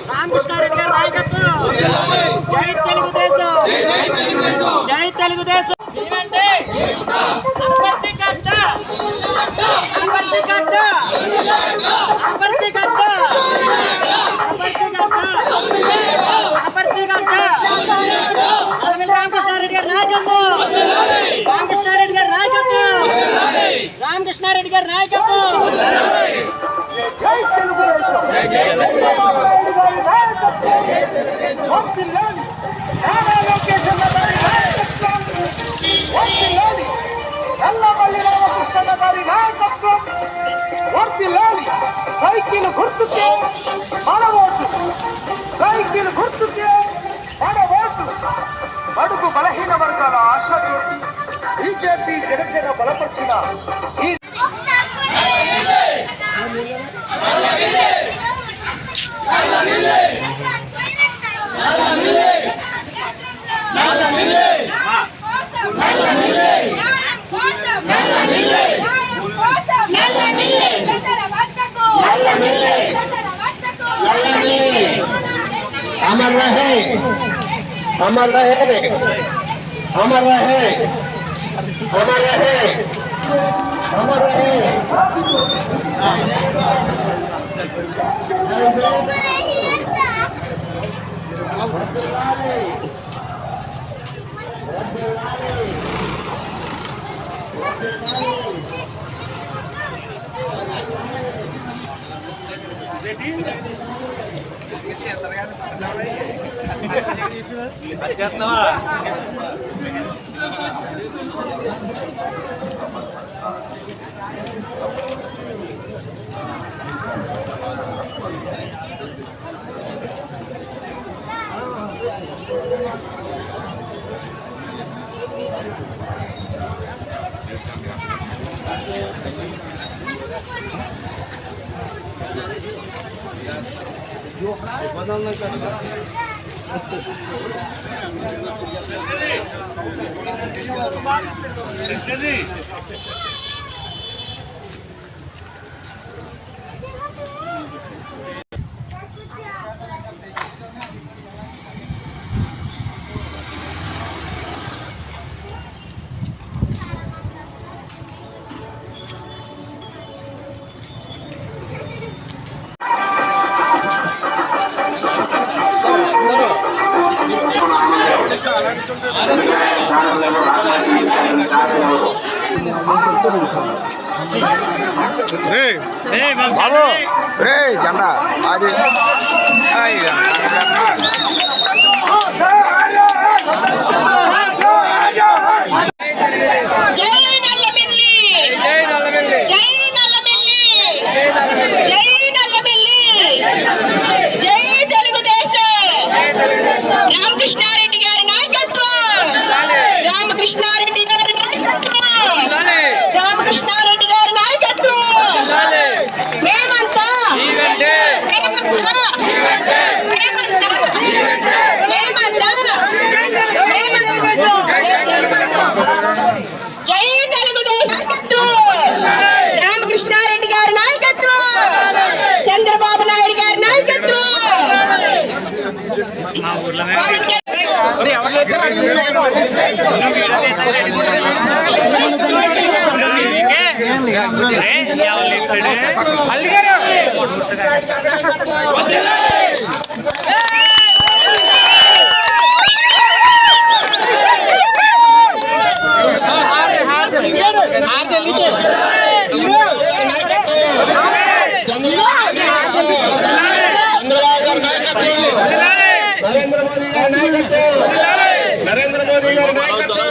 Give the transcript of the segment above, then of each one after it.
రామకృష్ణారెడ్డి గారి నాయకత్వం జై తెలుగుదేశం జై తెలుగుదేశం అనపర్తి కట్ట అనపర్తి కట్ట అనపర్తి కట్ట అనపర్తి కట్ట నల్లమిల్లి రామకృష్ణారెడ్డి గారి నాయకత్వం రామకృష్ణారెడ్డి గారి నాయకత్వం రామకృష్ణారెడ్డి గారి నాయకత్వం జై తెలుగుదేశం సైకిల్ గుర్తుకే మన ఓటు సైకిల్ గుర్తుకే మన ఓటు బడుగు బలహీన వర్గాల ఆశాజ్యోతి బీజేపీ జనసేన బలపరిచిన ఈ अमर रहे अमर रहे अमर रहे अमर रहे अमर रहे बदलना रे झंडा आज नरेंद्र मोदी गारी नायकत्व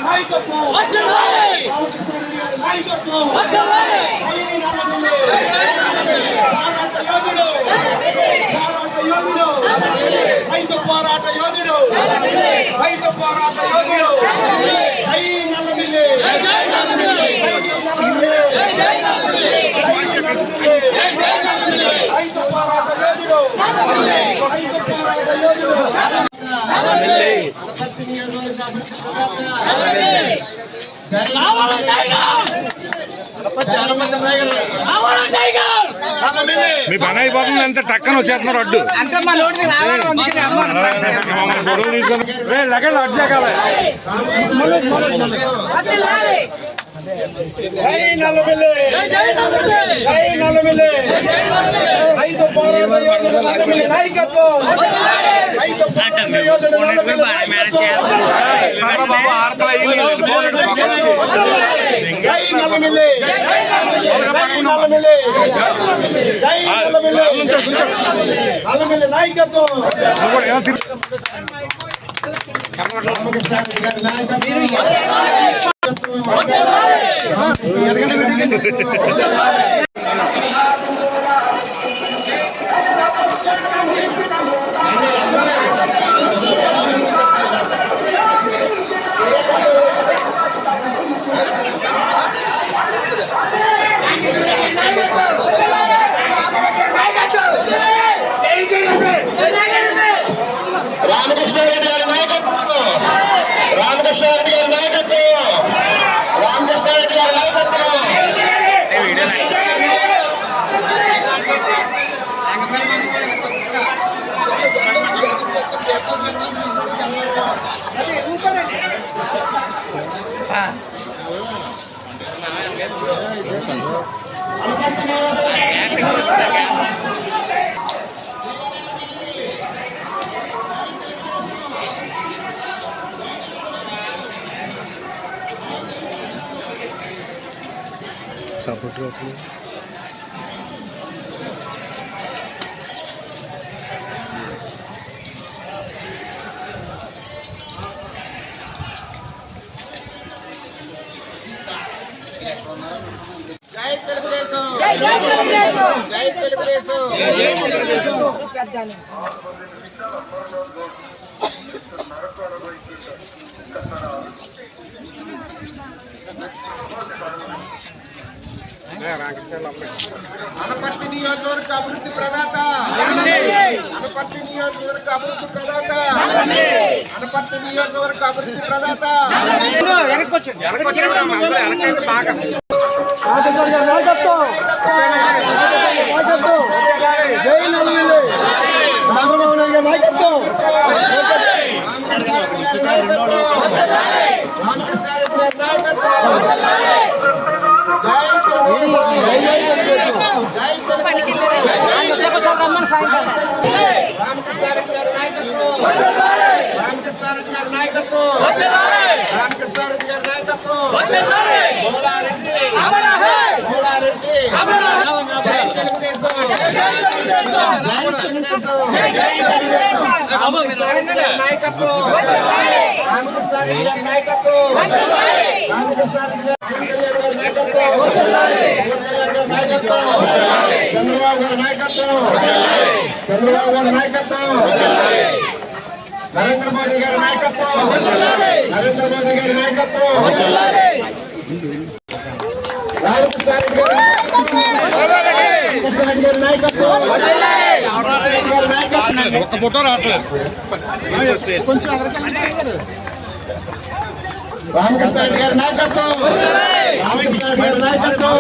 నాయకత్వం రామకృష్ణారెడ్డి గారి నాయకత్వం పోరాట యోధుడు రైతు పోరాట యోధుడు జై నల్లమిల్లి రైతు పోరాట యోధుడు రైతు పోరాట యోధుడు మీ పని అయిపోతుంది అంత టక్కన వచ్చేస్తున్నారు అడ్డు గొడవలు తీసుకొని లెక్కలు అడ్డు ఎక్కాలి. జై నల్లమిల్లి జై నల్లమిల్లి రైతు పోరాట యోధుడు నల్లమిల్లి నాయకత్వం రైతు పోరాట యోధుడు నల్లమిల్లి నాయకత్వం జై నల్లమిల్లి జై నల్లమిల్లి జై నల్లమిల్లి నల్లమిల్లి నాయకత్వం రామకృష్ణారెడ్డి గారి నాయకత్వం రామకృష్ణారెడ్డి గారి నాయకత్వం రామకృష్ణారెడ్డి గారి నాయకత్వం రామకృష్ణారెడ్డి గారి నాయకత్వం జై తెలుగుదేశం జై తెలుగుదేశం జై తెలుగుదేశం జై తెలుగుదేశం అనపర్తి నియోజకవర్గ అభివృద్ధి ప్రదాత అనపర్తి నియోజకవర్గ అభివృద్ధి ప్రదాత అనపర్తి నియోజకవర్గ అభివృద్ధి ప్రదాత రామకృష్ణారెడ్డి గారి నాయకత్వం రామకృష్ణారెడ్డి గారి నాయకత్వం రామకృష్ణారెడ్డి గారి నాయకత్వం మూలారెడ్డి మూలారెడ్డి జై తెలుగుదేశం జై తెలుగుదేశం రామకృష్ణారెడ్డి గారి నాయకత్వం రామకృష్ణారెడ్డి గారి నాయకత్వం రామకృష్ణారెడ్డి గారి నాయకత్వం గారి నాయకత్వం చంద్రబాబు గారి నాయకత్వం చంద్రబాబు గారి నాయకత్వం నరేంద్ర మోదీ గారి నాయకత్వం నరేంద్ర మోదీ గారి నాయకత్వం రామకృష్ణారెడ్డి గారి కృష్ణారెడ్డి గారి నాయకత్వం ఒక్క ఫోటో రావట్లేదు. రామకృష్ణారెడ్డి గారి నాయకత్వం రామకృష్ణారెడ్డి గారి నాయకత్వం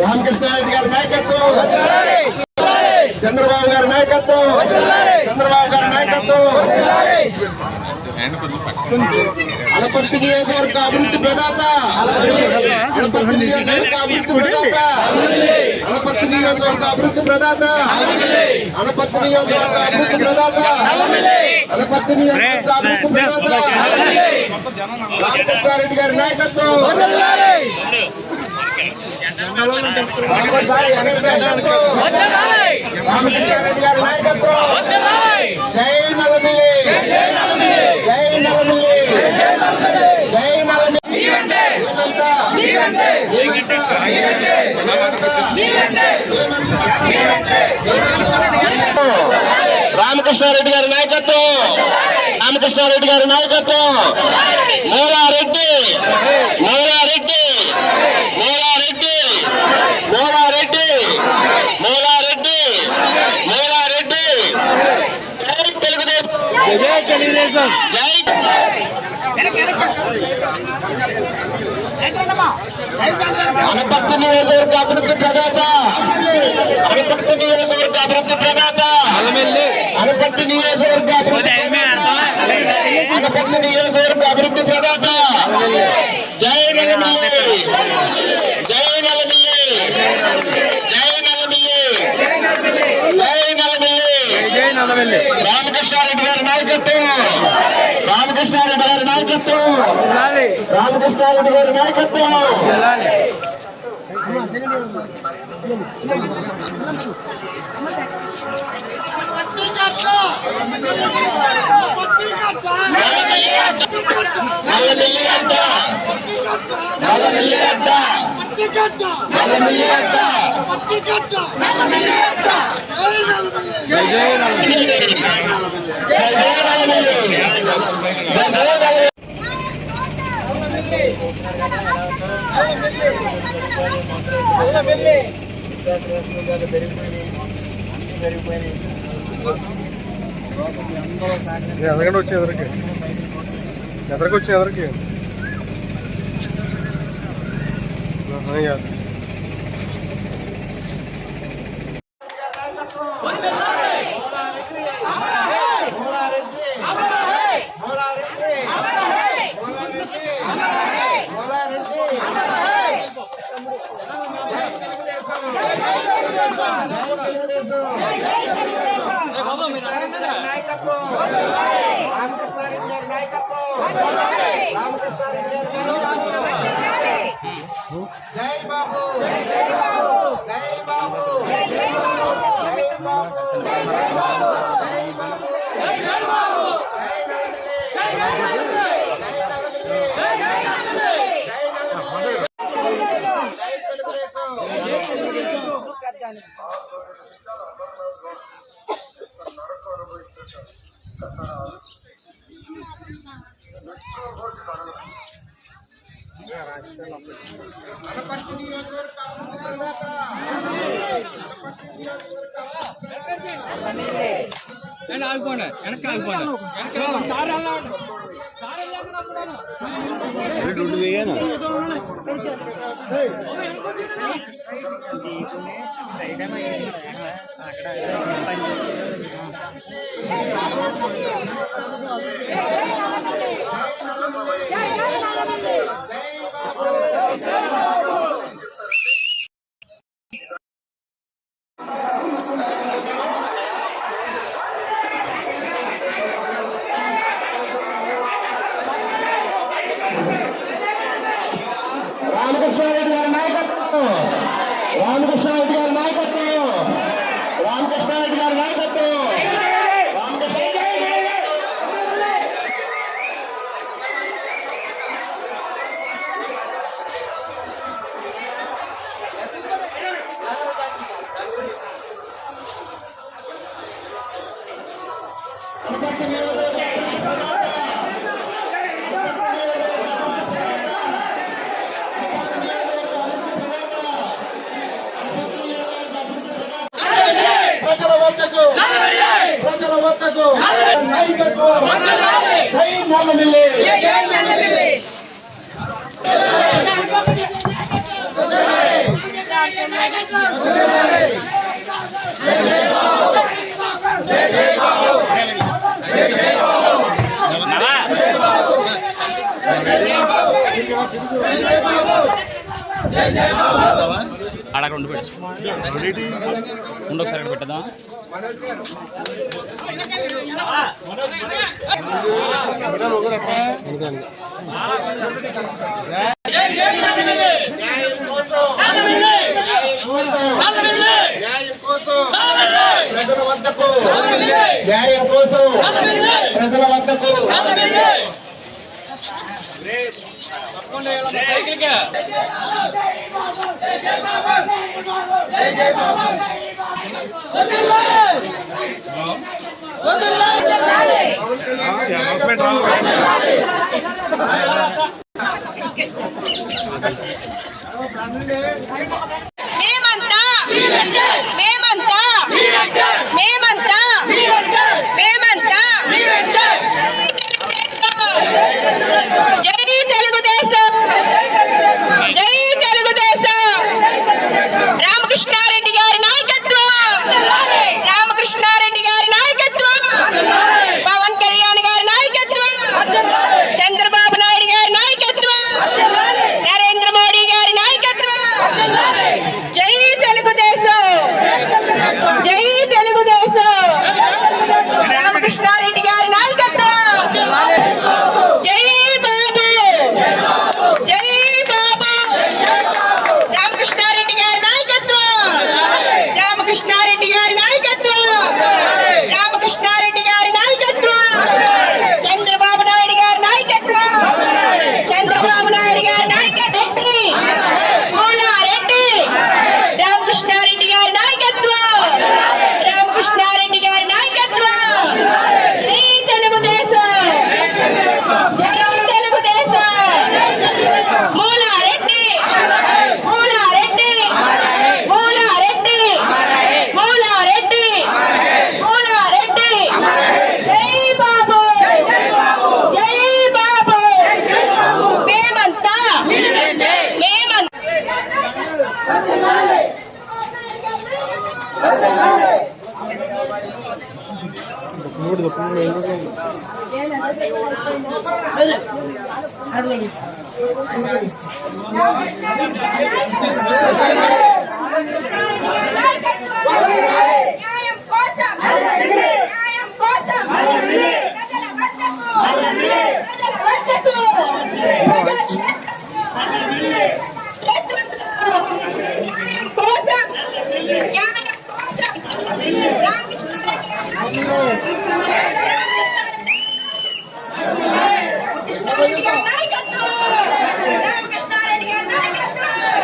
రామకృష్ణారెడ్డి గారి నాయకత్వం చంద్రబాబు గారి నాయకత్వం చంద్రబాబు గారి నాయకత్వం అనపర్తి నియోజకవర్గ అభివృద్ధి ప్రదాత అనపర్తి నియోజకవర్గ అభివృద్ధి ప్రదాత అనపర్తి నియోజకవర్గ అభివృద్ధి ప్రదాత అనపర్తి నియోజకవర్గ అభివృద్ధి ప్రదాత అనపర్తి నియోజకవర్గ అభివృద్ధి ప్రదాత రామకృష్ణారెడ్డి గారి నాయకత్వం రామకృష్ణారెడ్డి గారి నాయకత్వం జై నల్లమిల్లి జై నల్లమిల్లి జై రామకృష్ణారెడ్డి గారి నాయకత్వం, రామకృష్ణారెడ్డి గారి నాయకత్వం, మూలారెడ్డి మూలారెడ్డి మూలారెడ్డి మూలారెడ్డి మూలారెడ్డి మూలారెడ్డి జై తెలుగుదేశం, జై తెలుగుదేశం, జై అనపర్తి నియోజకవర్గ అభివృద్ధి ప్రదాత, అనపర్తి నియోజకవర్గ అభివృద్ధి ప్రదాత, అనపర్తి నియోజకవర్గ అనపర్తి నియోజకవర్గ అభివృద్ధి ప్రదాత జై నలమిల్లి, జై నలమిల్లి, జై నలమిల్లి, జై నలమిల్లి, జై నలమిల్లి. రామకృష్ణారెడ్డి గారి నాయకత్వం, రామకృష్ణారెడ్డి గారి నాయకత్వం, రామకృష్ణారెడ్డి గారి నాయకత్వం. నల్లమిల్లి అడ్డ, నల్లమిల్లి అడ్డ, నల్లమిల్లి అడ్డ, జై జై నల్లమిల్లి, జై జై నల్లమిల్లి, జై జై నల్లమిల్లి. ఎదరకండి వచ్చి ఎదరికి ఎదరికి జై బాబు, జై బాబు, జై బాబు, జై బాబు, జై బాబు, జై బాబు, జై బాబు, జై బాబు, జై నలమిల్లి, జై నలమిల్లి, జై నలమిల్లి, జై నలమిల్లి, జై నలమిల్లి, జై తెలుగుదేశం. అనపర్తి నియోజకవర్గ అభివృద్ధి ప్రదాత, అనపర్తి నియోజకవర్గ రామకృష్ణారెడ్డి గారి నాయకత్వం, రామకృష్ణారెడ్డి గారి నాయకత్వం, రామకృష్ణారెడ్డి గారి నాయకత్వం, రామకృష్ణారెడ్డి గారి ప్రజల వద్దకు, ప్రజల వద్దకు నాయకత్వం, జై నల్లమిల్లి, జై నల్లమిల్లి. అక్కడ ఉండి పెట్టు ఒకసారి పెట్టదా ప్రజల వద్దకు, న్యాయం కోసం ప్రజల వద్దకు. సైకిల్ అనౌన్స్మెంట్ రావు. మేమంతా మేమంతా మేమంతా మేమంతా జై తెలుగుదేశం జై తెలుగుదేశం రామకృష్ణారెడ్డి గారి నాయకత్వం రామకృష్ణారెడ్డి గారి నాయకత్వం పవన్ కళ్యాణ్ గారి నాయకత్వం చంద్రబాబు నాయుడు గారి నాయకత్వం నరేంద్ర మోడీ గారి నాయకత్వం జై తెలుగుదేశం జై తెలుగుదేశం రామకృష్ణారెడ్డి గారి నాయకత్వం జై బాబు జై బాబు రామకృష్ణారెడ్డి గారి నాయకత్వం రామకృష్ణారెడ్డి గారి నాయకత్వం రామకృష్ణారెడ్డి గారి నాయకత్వం చంద్రబాబు నాయుడు గారి నాయకత్వం చంద్రబాబు నాయుడు గారి నాయకత్వం మూలారెడ్డి రామకృష్ణారెడ్డి గారి నాయకత్వం రామకృష్ణారెడ్డి గారి నాయకత్వం జై తెలుగుదేశం జై తెలుగుదేశం మూలారెడ్డి మూలారెడ్డి మూలారెడ్డి మూలారెడ్డి మూలారెడ్డి జై బాబు జై బాబు మేమంతా న్యాయం కోసం న్యాయం కోసం ప్రజల వద్దకు కోసం న్యాయం కోసం రామకృష్ణారెడ్డి గారి నాయకత్వం రామకృష్ణారెడ్డి గారి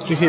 చూసి